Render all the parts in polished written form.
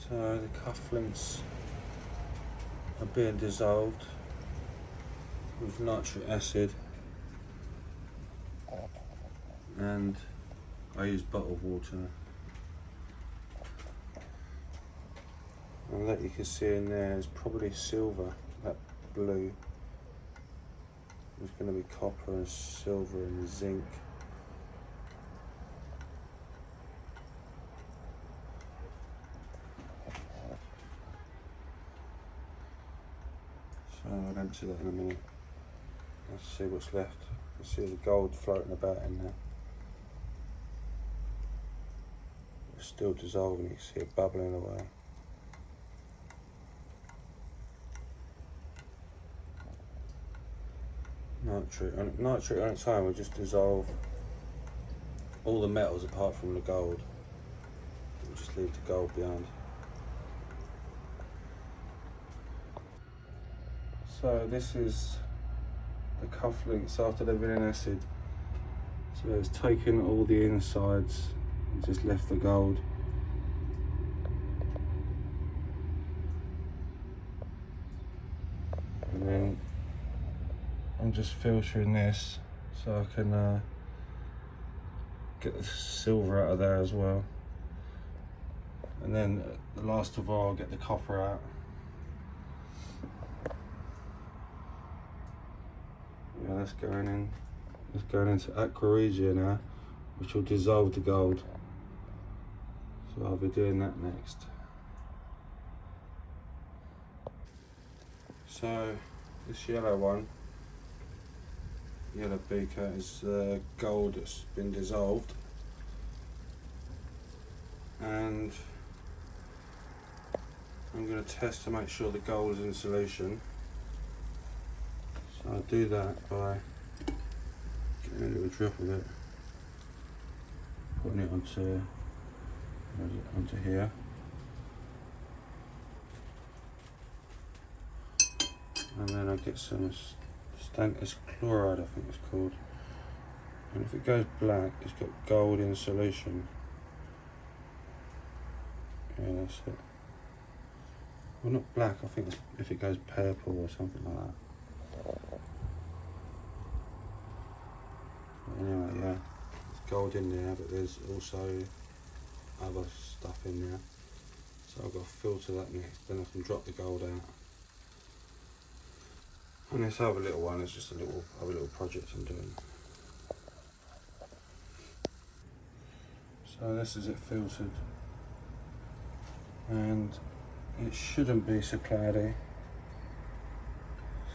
So the cufflinks are being dissolved with nitric acid, and I use bottled water. And that you can see in there is probably silver. That blue is going to be copper and silver and zinc. So I'll empty that in a minute. Let's see what's left. You see the gold floating about in there. It's still dissolving, you can see it bubbling away. Nitrate on its own will just dissolve all the metals apart from the gold. We'll just leave the gold behind. So this is the cufflinks after they've been in acid. So it's taken all the insides and just left the gold. And then I'm just filtering this so I can get the silver out of there as well. And then the last of all, I'll get the copper out. Yeah, that's going in. It's going into aqua regia now, which will dissolve the gold. So I'll be doing that next. So this yellow beaker is gold that's been dissolved, and I'm going to test to make sure the gold is in solution. So I'll do that by getting a little drip of it, putting it onto here. And then I'll get some stannous chloride, I think it's called. And if it goes black, it's got gold in solution. Yeah, that's it. Well, not black, I think it's if it goes purple or something like that. But anyway, yeah, there's gold in there, but there's also other stuff in there. So I've got to filter that next, then I can drop the gold out. And this other little one is just a little project I'm doing. So this is it filtered, and it shouldn't be so cloudy.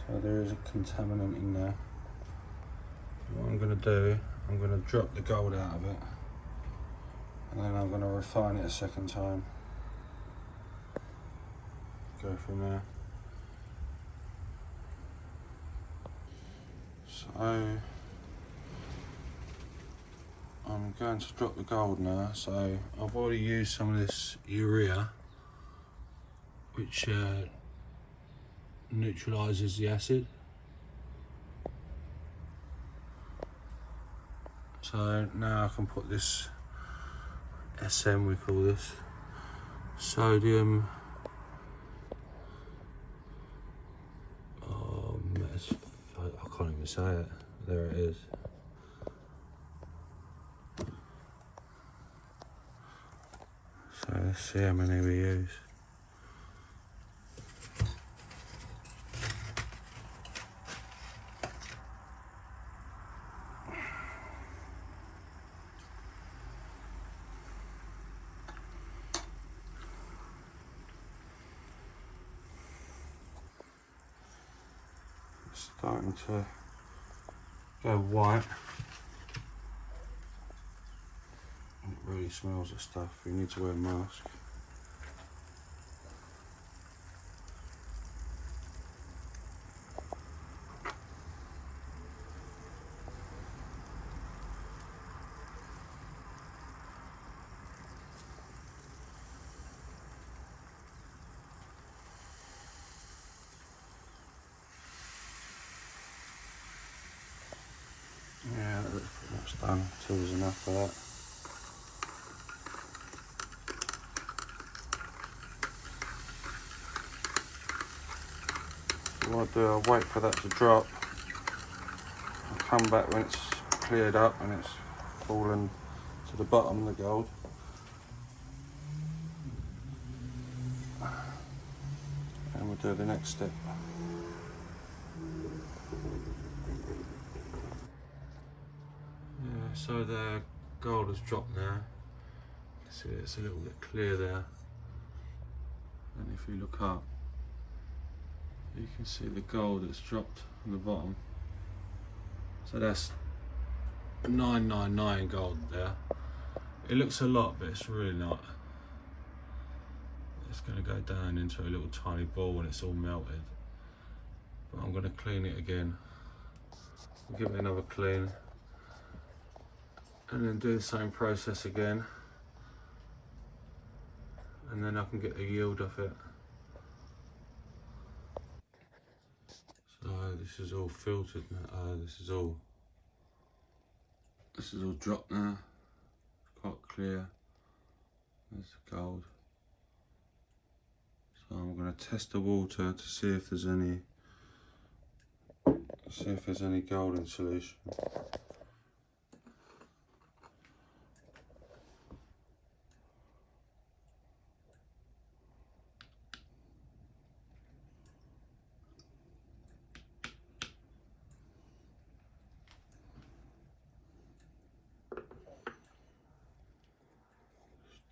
So there is a contaminant in there. What I'm going to do, I'm going to drop the gold out of it, and then I'm going to refine it a second time. Go from there. So I'm going to drop the gold now. So I've already used some of this urea, which neutralises the acid. So now I can put this SM, we call this, sodium, I can't even say it, there it is. So let's see how many we use. Starting to go white. It really smells of stuff. You need to wear a mask. Yeah, that looks pretty much done. Two is enough for that. what I do, I'll wait for that to drop. I'll come back when it's cleared up and it's fallen to the bottom of the gold. And we'll do the next step. Yeah, so the gold has dropped now. See, it's a little bit clear there. And if you look up, you can see the gold that's dropped on the bottom. So that's 999 gold there. It looks a lot, but it's really not. It's going to go down into a little tiny ball when it's all melted. But I'm going to clean it again. I'll give it another clean. And then do the same process again. And then I can get the yield off it. So this is all filtered now. This is all dropped now. It's quite clear. There's the gold. So I'm going to test the water to see if there's any gold in solution.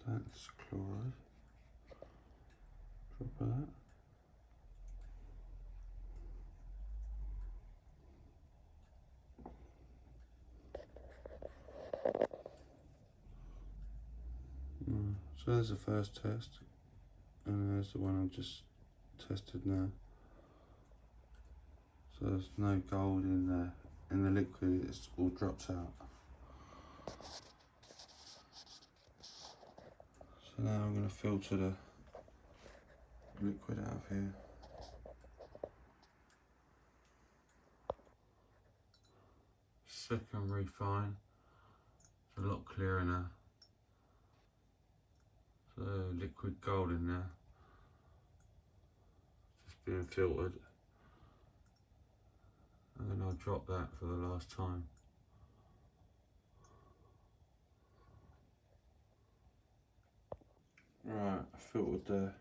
That's chloride. Drop that. So there's the first test, and there's the one I've just tested now. So there's no gold in there. In the liquid, it's all dropped out. So now I'm going to filter the liquid out of here. Second refine, it's a lot clearer now. So liquid gold in there, just being filtered. And then I'll drop that for the last time. Right, I filtered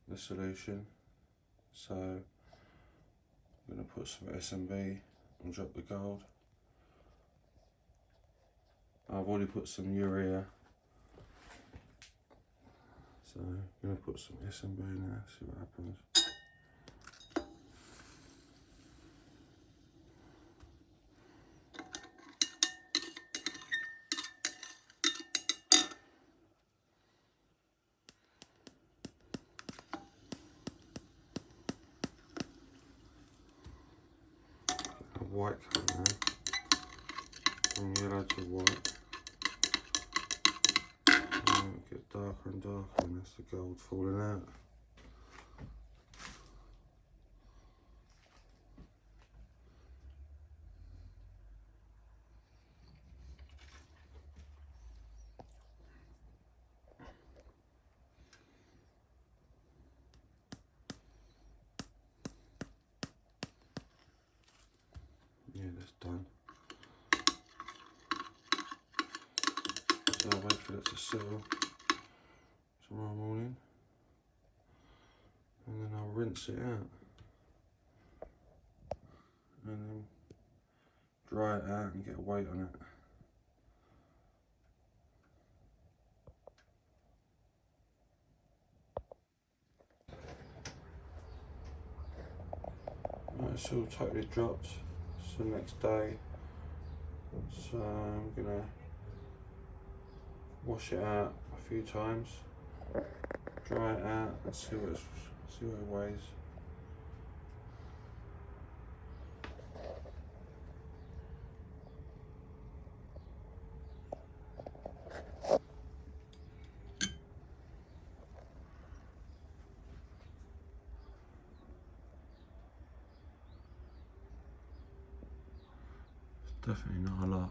the solution. So I'm going to put some SMB and drop the gold. I've already put some urea. So I'm going to put some SMB now, see what happens. A white colour now, from yellow to white. And it gets darker and darker, and that's the gold falling out. Yeah, that's done. So I'll wait for it to settle tomorrow morning, and then I'll rinse it out, and then dry it out and get a weight on it. Right, it's all totally dropped. It's the next day, so I'm gonna wash it out a few times, dry it out, and see what it weighs. It's definitely not a lot.